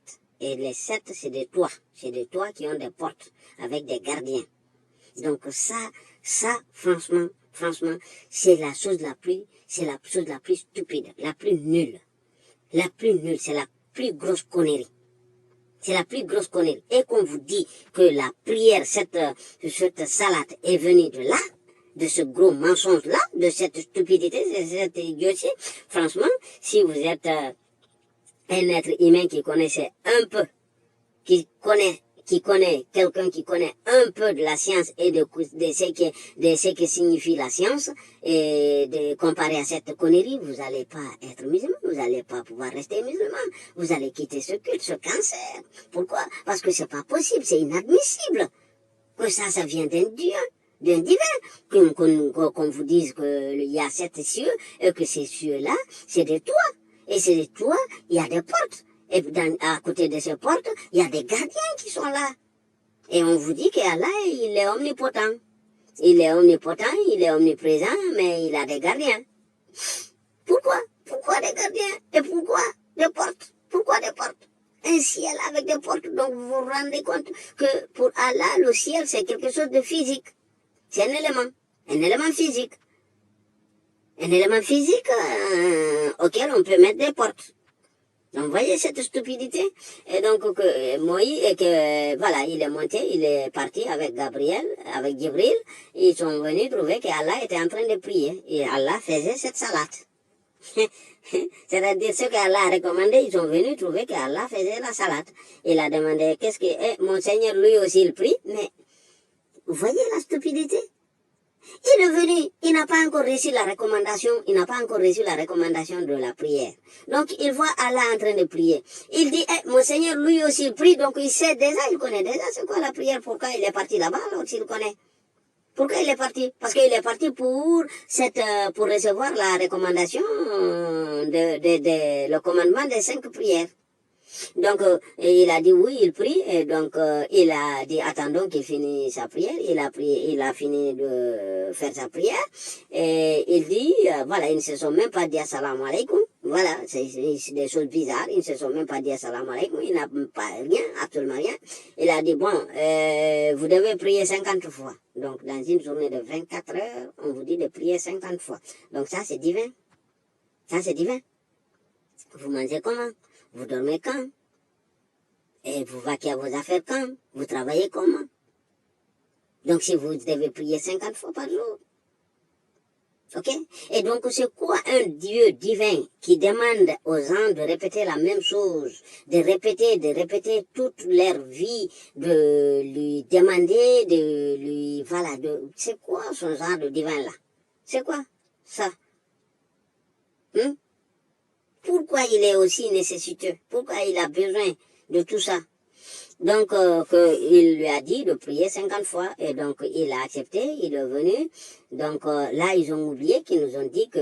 Speaker 1: Et les 7, c'est des toits. C'est des toits qui ont des portes avec des gardiens. Donc ça, franchement, c'est la chose la plus stupide, la plus nulle. La plus nulle, c'est la plus grosse connerie. C'est la plus grosse connerie. Et qu'on vous dit que la prière, cette salade est venue de là, de ce gros mensonge-là, de cette stupidité, de cette idiotie, franchement, si vous êtes un être humain qui connaissait un peu, qui connaît quelqu'un qui connaît un peu de la science et de ce que signifie la science, et de comparer à cette connerie, vous n'allez pas être musulman, vous n'allez pas pouvoir rester musulman, vous allez quitter ce culte, ce cancer. Pourquoi? Parce que c'est pas possible, c'est inadmissible que ça vient d'un divin, qu'on vous dise qu'il y a 7 cieux, et que ces cieux-là, c'est des toits, et c'est des toits, il y a des portes. Et à côté de ces portes, il y a des gardiens qui sont là. Et on vous dit qu'Allah, il est omnipotent. Il est omnipotent, il est omniprésent, mais il a des gardiens. Pourquoi? Pourquoi des gardiens? Et pourquoi des portes? Pourquoi des portes? Un ciel avec des portes. Donc vous vous rendez compte que pour Allah, le ciel, c'est quelque chose de physique. C'est un élément physique. Un élément physique auquel on peut mettre des portes. Donc, vous voyez cette stupidité? Et donc, Moïse, voilà, il est monté, il est parti avec Jibril. Ils sont venus trouver qu'Allah était en train de prier. Et Allah faisait cette salade. C'est-à-dire, ce qu'Allah a recommandé, ils sont venus trouver qu'Allah faisait la salade. Il a demandé, mon Seigneur, lui aussi, il prie. Mais, vous voyez la stupidité? Il est venu, il n'a pas encore reçu la recommandation, de la prière. Donc, il voit Allah en train de prier. Il dit, mon Seigneur, lui aussi, il prie, donc il sait déjà, il connaît déjà c'est quoi la prière, pourquoi il est parti là-bas, alors s'il connaît. Pourquoi il est parti? Parce qu'il est parti pour recevoir la recommandation le commandement des 5 prières. Donc, il a dit oui, il prie, et donc il a dit attendons qu'il finisse sa prière, il a fini de faire sa prière, et il dit, voilà, ils ne se sont même pas dit assalamu alaikum, voilà, c'est des choses bizarres, ils ne se sont même pas dit assalamu alaikum, il n'a pas rien, absolument rien, il a dit bon, vous devez prier 50 fois, donc dans une journée de 24 heures, on vous dit de prier 50 fois, donc ça c'est divin, vous mangez comment? Vous dormez quand? Et vous vaquez à vos affaires quand? Vous travaillez comment? Donc si vous devez prier 50 fois par jour. Ok? Et donc c'est quoi un Dieu divin qui demande aux gens de répéter la même chose, de répéter toute leur vie, de lui demander, voilà, c'est quoi son genre de divin là? C'est quoi ça? Pourquoi il est aussi nécessiteux? Pourquoi il a besoin de tout ça? Donc, il lui a dit de prier 50 fois. Et donc, il a accepté, il est venu. Donc, là, ils ont oublié qu'ils nous ont dit que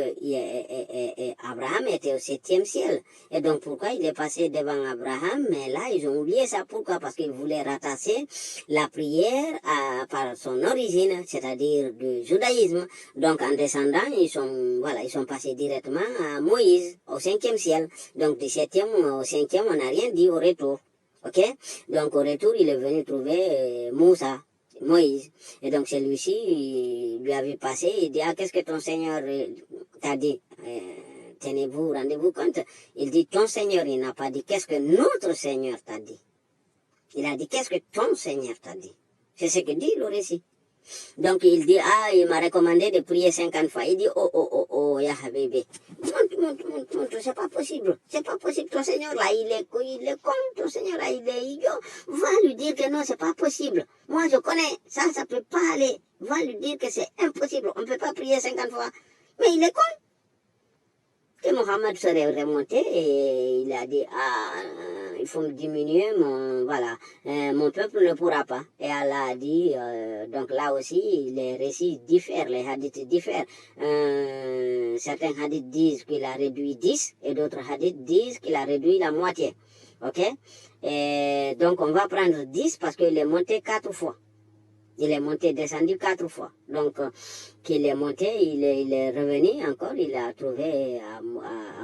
Speaker 1: Abraham était au 7e ciel. Et donc, pourquoi il est passé devant Abraham? Mais là, ils ont oublié ça. Pourquoi? Parce qu'ils voulaient rattacher la prière par son origine, c'est-à-dire du judaïsme. Donc, en descendant, ils sont passés directement à Moïse, au 5e ciel. Donc, du 7e au 5e, on n'a rien dit au retour. Ok? Donc, au retour, il est venu trouver Moussa, Moïse. Et donc, celui-ci, il lui avait passé, il dit, ah, qu'est-ce que ton Seigneur t'a dit? Tenez-vous, rendez-vous compte. Il dit, ton Seigneur, il n'a pas dit, qu'est-ce que notre Seigneur t'a dit? Il a dit, qu'est-ce que ton Seigneur t'a dit? C'est ce que dit le récit. Donc, il dit, ah, il m'a recommandé de prier 50 fois. Il dit, oh, ya Habibi. Monte, c'est pas possible. C'est pas possible. Ton Seigneur, là, il est con. Ton Seigneur, là, il est idiot. Va lui dire que non, c'est pas possible. Moi, je connais. Ça peut pas aller. Va lui dire que c'est impossible. On peut pas prier 50 fois. Mais il est con. Et Mohammed serait remonté et il a dit, il faut me diminuer, mon peuple ne pourra pas. Et Allah a dit, donc là aussi, les récits diffèrent, les hadiths diffèrent. Certains hadiths disent qu'il a réduit 10 et d'autres hadiths disent qu'il a réduit la moitié. Ok? Et donc on va prendre 10 parce qu'il est monté 4 fois. Il est monté, descendu 4 fois. Donc, qu'il est monté, il est revenu encore, il a trouvé à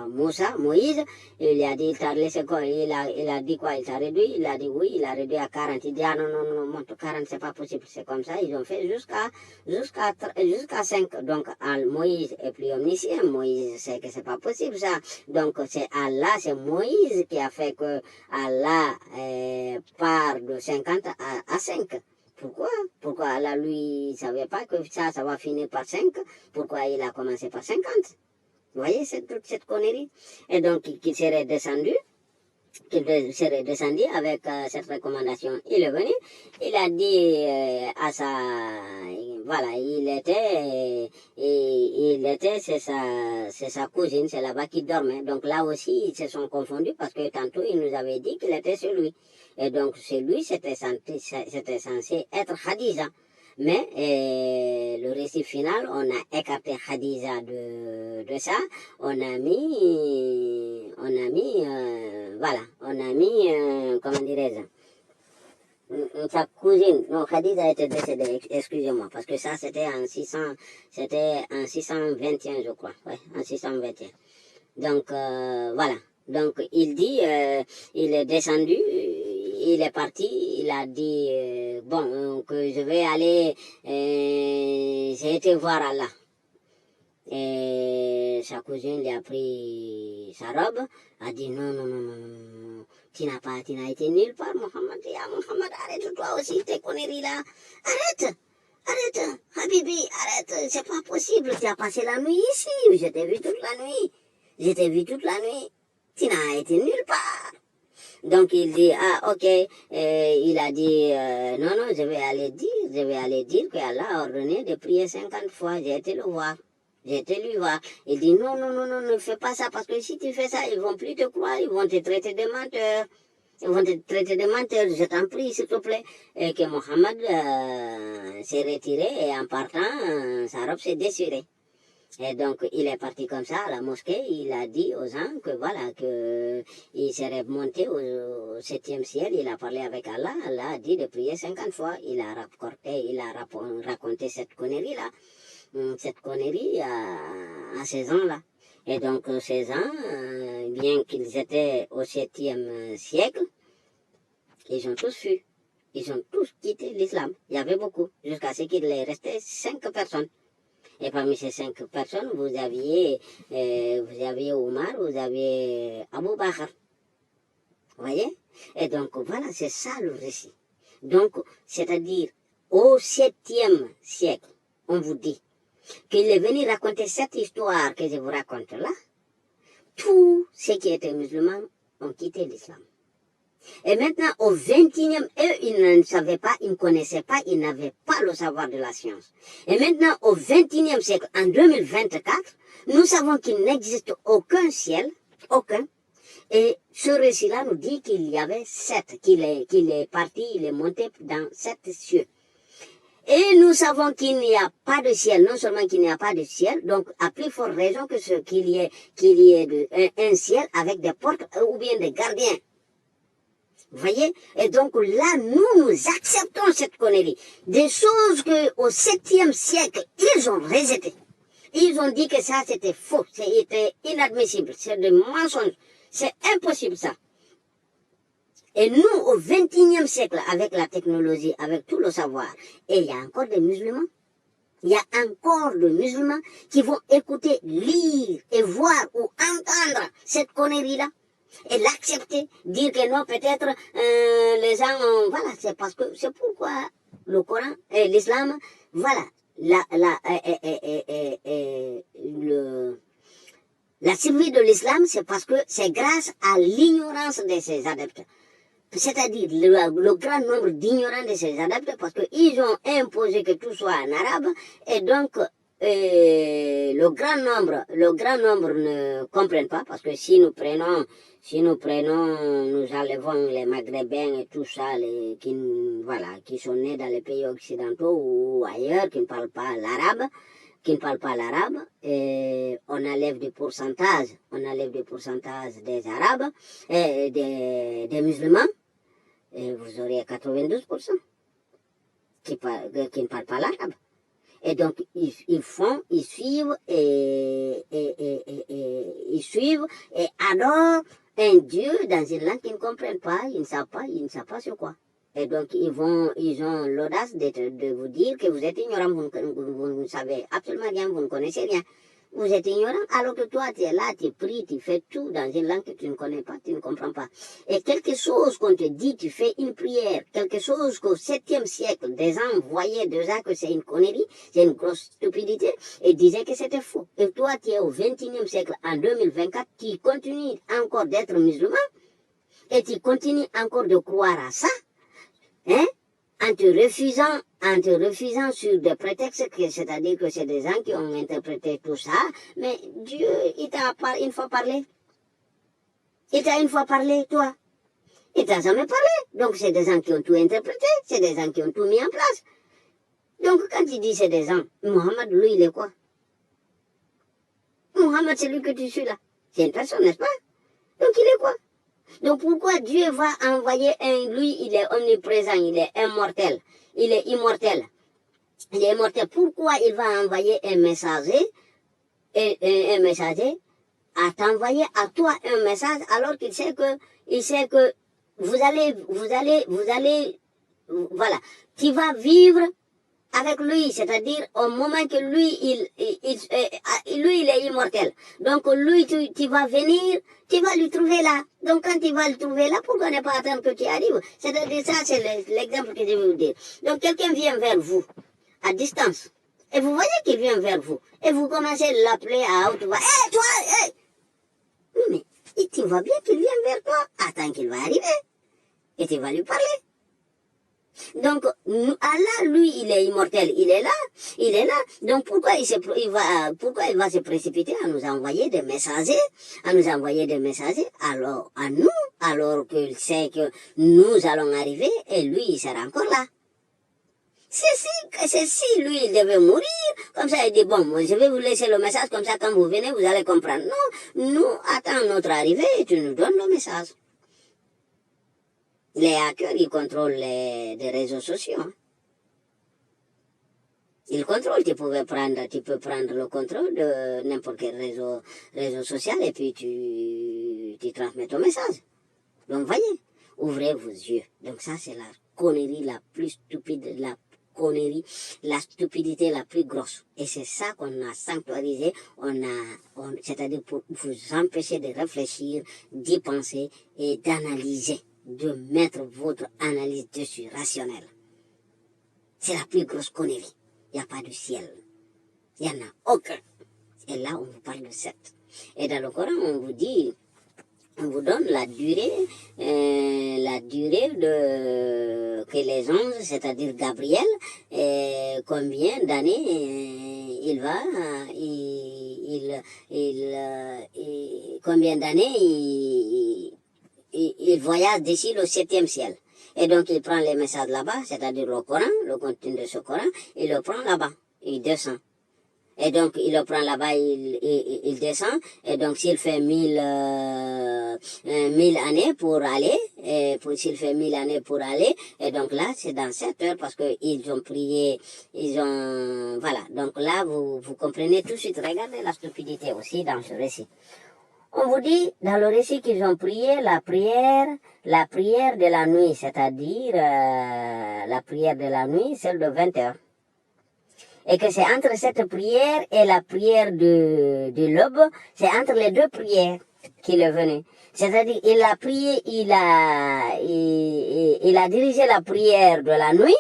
Speaker 1: Moussa, Moïse, il lui a dit, il t'a laissé quoi? Il a dit quoi? Il t'a réduit? Il a dit oui, il a réduit à 40. Il dit, ah non, monte 40, c'est pas possible. C'est comme ça, ils ont fait jusqu'à 5. Donc, Moïse est plus omniscient. Moïse sait que c'est pas possible ça. Donc, c'est Allah, c'est Moïse qui a fait que Allah part de 50 à 5. Pourquoi Allah, lui, il savait pas que ça va finir par 5? Pourquoi il a commencé par 50? Vous voyez, toute cette connerie. Et donc, qu'il serait descendu avec cette recommandation. Il est venu, il a dit c'est sa cousine, c'est là-bas qui dormait. Donc là aussi, ils se sont confondus parce que tantôt, il nous avait dit qu'il était chez lui. Et donc, chez lui, c'était censé être Khadija. Mais le récit final, on a écarté Khadija de ça. On a mis, comment dirais-je, sa cousine. Non, Khadija était décédée, excusez-moi, parce que ça, c'était en 621, je crois. Ouais, en 621. Donc, voilà. Donc, il dit, il est descendu, il est parti, il a dit, que je vais aller, j'ai été voir Allah. Et sa cousine lui a pris sa robe, a dit non, tu n'as été nulle part, Mohammed. Mohammed, arrête toi aussi tes conneries là. Arrête, Habibi, arrête, c'est pas possible, tu as passé la nuit ici, je t'ai vu toute la nuit. Tu n'as été nulle part. Donc il dit, ok, il a dit, non, je vais aller dire que Allah a ordonné de prier 50 fois, j'ai été lui voir. Il dit, non, ne fais pas ça, parce que si tu fais ça, ils vont plus te croire, ils vont te traiter de menteur. Je t'en prie, s'il te plaît. Et que Mohammed s'est retiré et en partant, sa robe s'est déchirée. Et donc, il est parti comme ça à la mosquée, il a dit aux gens que voilà, que il serait monté au 7e ciel, il a parlé avec Allah, Allah a dit de prier 50 fois, il a raconté cette connerie-là, à ces ans-là. Et donc, ces gens, bien qu'ils étaient au 7e siècle, ils ont tous fui, ils ont tous quitté l'islam, il y avait beaucoup, jusqu'à ce qu'il est resté 5 personnes. Et parmi ces 5 personnes, vous aviez Omar, vous aviez Abu Bakr. Vous voyez? Et donc, voilà, c'est ça le récit. Donc, c'est-à-dire, au 7e siècle, on vous dit qu'il est venu raconter cette histoire que je vous raconte là. Tous ceux qui étaient musulmans ont quitté l'islam. Et maintenant, au 21e, eux, ils ne savaient pas, ils ne connaissaient pas, ils n'avaient pas le savoir de la science. Et maintenant, au 21e siècle, en 2024, nous savons qu'il n'existe aucun ciel, aucun, Et ce récit-là nous dit qu'il y avait 7, qu'il est parti, il est monté dans 7 cieux. Et nous savons qu'il n'y a pas de ciel, non seulement qu'il n'y a pas de ciel, donc à plus forte raison que qu'il y ait un ciel avec des portes ou bien des gardiens. Vous voyez? Et donc là, nous acceptons cette connerie. Des choses que au 7e siècle, ils ont rejetées. Ils ont dit que ça, c'était faux, c'était inadmissible, c'est des mensonges. C'est impossible, ça. Et nous, au 21e siècle, avec la technologie, avec tout le savoir, et il y a encore des musulmans, il y a encore des musulmans qui vont écouter, lire et voir ou entendre cette connerie-là et l'accepter, dire que non, peut-être les gens, voilà, c'est parce que c'est pourquoi le Coran et l'islam, voilà, la survie de l'islam, c'est parce que c'est grâce à l'ignorance de ses adeptes. C'est-à-dire le grand nombre d'ignorants de ces adeptes, parce qu'ils ont imposé que tout soit en arabe, et donc le grand nombre ne comprennent pas, parce que si nous prenons, nous enlevons les Maghrébins et tout ça, qui sont nés dans les pays occidentaux ou ailleurs, qui ne parlent pas l'arabe, et on enlève des pourcentages des Arabes, et des musulmans, et vous aurez 92% qui ne parlent pas l'arabe. Et donc, ils suivent ils suivent et adorent un Dieu dans une langue qu'ils ne comprennent pas, ils ne savent pas sur quoi. Et donc, ils ont l'audace de vous dire que vous êtes ignorant, vous ne savez absolument rien, vous ne connaissez rien. Vous êtes ignorant, alors que toi, tu es là, tu pries, tu fais tout dans une langue que tu ne connais pas, tu ne comprends pas. Et quelque chose qu'on te dit, tu fais une prière, quelque chose qu'au 7e siècle, des gens voyaient déjà que c'est une connerie, c'est une grosse stupidité, et disaient que c'était faux. Et toi, tu es au 21e siècle, en 2024, tu continues encore d'être musulman, et tu continues encore de croire à ça, hein? En te refusant sur des prétextes, c'est-à-dire que c'est des gens qui ont interprété tout ça, mais Dieu, il t'a une fois parlé. Il t'a une fois parlé, toi. Il t'a jamais parlé. Donc c'est des gens qui ont tout interprété, c'est des gens qui ont tout mis en place. Donc quand il dit c'est des gens, Mohammed, lui, il est quoi? Mohammed, c'est lui que tu suis là. C'est une personne, n'est-ce pas? Donc il est quoi? Donc pourquoi Dieu va envoyer lui, il est omniprésent, il est immortel, il est immortel. Il est immortel. Pourquoi il va envoyer un messager à t'envoyer à toi un message alors qu'il sait que vous allez, voilà, tu vas vivre avec lui, c'est-à-dire au moment que lui, lui, il est immortel. Donc lui, tu vas venir, tu vas lui trouver là. Donc quand tu vas le trouver là, pourquoi ne pas attendre que tu arrives? C'est-à-dire ça, c'est l'exemple que je vais vous dire. Donc quelqu'un vient vers vous, à distance, et vous voyez qu'il vient vers vous, et vous commencez à l'appeler à haute voix. Hé, toi, hé! Mais tu vois bien qu'il vient vers toi. Attends qu'il va arriver, et tu vas lui parler. Donc, Allah, lui, il est immortel, il est là. Donc, pourquoi il va se précipiter à nous envoyer des messagers, alors, à nous, alors qu'il sait que nous allons arriver, et lui, il sera encore là. C'est si lui, il devait mourir, comme ça, il dit, bon, moi, je vais vous laisser le message, comme ça, quand vous venez, vous allez comprendre. Non, nous, attends notre arrivée, et tu nous donnes le message. Les hackers, ils contrôlent les réseaux sociaux. Ils contrôlent, tu peux prendre le contrôle de n'importe quel réseau social et puis tu transmets ton message. Donc, voyez, ouvrez vos yeux. Donc, ça, c'est la connerie la plus stupide, la stupidité la plus grosse. Et c'est ça qu'on a sanctuarisé, c'est-à-dire pour vous empêcher de réfléchir, d'y penser et d'analyser, de mettre votre analyse dessus, rationnelle. C'est la plus grosse connerie. Il n'y a pas de ciel. Il n'y en a aucun. Et là, on vous parle de 7. Et dans le Coran, on vous donne la durée que les anges, c'est-à-dire Gabriel, combien d'années combien d'années il voyage d'ici le 7e ciel. Et donc, il prend les messages là-bas, c'est-à-dire le Coran, le contenu de ce Coran, il le prend là-bas, il descend. Et donc, il le prend là-bas, il descend. Et donc, s'il fait 1000 années pour aller, s'il fait 1000 années pour aller, et donc là, c'est dans 7 heures parce qu'ils ont prié, voilà. Donc là, vous comprenez tout de suite. Regardez la stupidité aussi dans ce récit. On vous dit, dans le récit qu'ils ont prié la prière de la nuit, c'est-à-dire la prière de la nuit, celle de 20 heures. Et que c'est entre cette prière et la prière de l'aube, c'est entre les deux prières qu'il est venu. C'est-à-dire, il a prié, il a dirigé la prière de la nuit,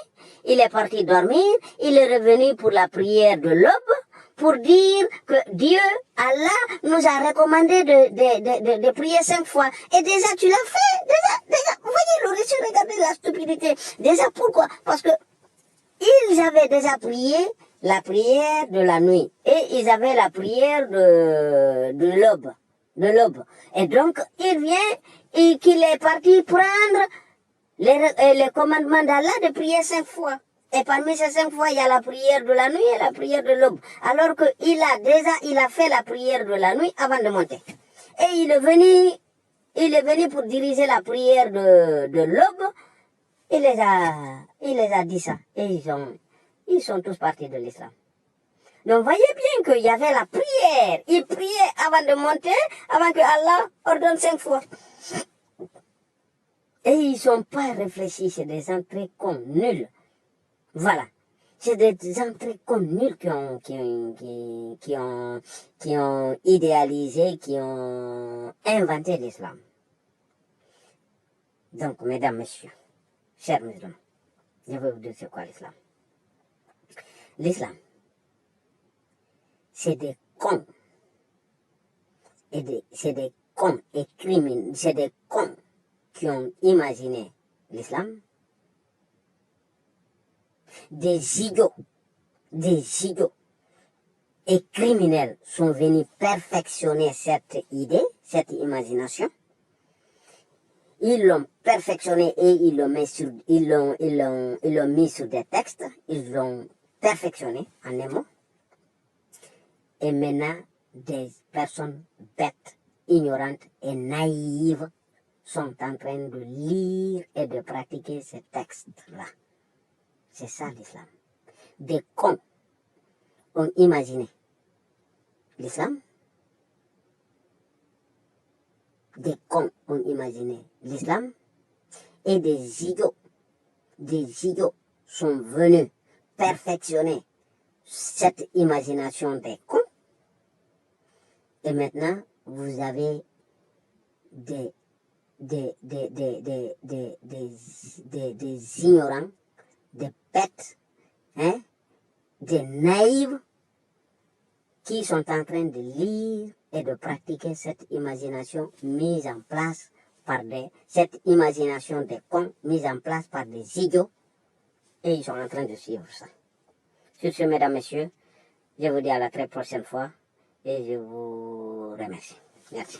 Speaker 1: il est parti dormir, il est revenu pour la prière de l'aube, pour dire que Dieu, Allah, nous a recommandé de prier 5 fois. Et déjà, tu l'as fait. Déjà, vous voyez le récit, regardez la stupidité. Déjà, pourquoi? Parce que ils avaient déjà prié la prière de la nuit et ils avaient la prière de l'aube. Et donc, il vient et qu'il est parti prendre les commandements d'Allah de prier 5 fois. Et parmi ces 5 fois, il y a la prière de la nuit et la prière de l'aube. Alors qu'il a fait la prière de la nuit avant de monter. Et il est venu pour diriger la prière de l'aube. Il les a dit ça. Et ils sont tous partis de l'islam. Donc, voyez bien qu'il y avait la prière. Ils priaient avant de monter, avant que Allah ordonne 5 fois. Et ils sont pas réfléchis, c'est des entrées cons nuls. Voilà. C'est des entrées cons nuls qui ont idéalisé, qui ont inventé l'islam. Donc, mesdames, messieurs, chers musulmans, je vais vous dire c'est quoi l'islam. L'islam, c'est des cons. C'est des cons et criminels. C'est des cons qui ont imaginé l'islam. Des idiots et criminels sont venus perfectionner cette idée, cette imagination. Ils l'ont perfectionné et ils l'ont mis sur des textes. Ils l'ont perfectionné en un mot. Et maintenant, des personnes bêtes, ignorantes et naïves sont en train de lire et de pratiquer ces textes-là. C'est ça l'islam. Des cons ont imaginé l'islam. Des cons ont imaginé l'islam. Et des idiots sont venus perfectionner cette imagination des cons. Et maintenant, vous avez des ignorants, des bêtes, des naïfs qui sont en train de lire et de pratiquer cette imagination mise en place cette imagination des cons mise en place par des idiots, et ils sont en train de suivre ça. Sur ce, mesdames, messieurs, je vous dis à la très prochaine fois et je vous remercie. Merci.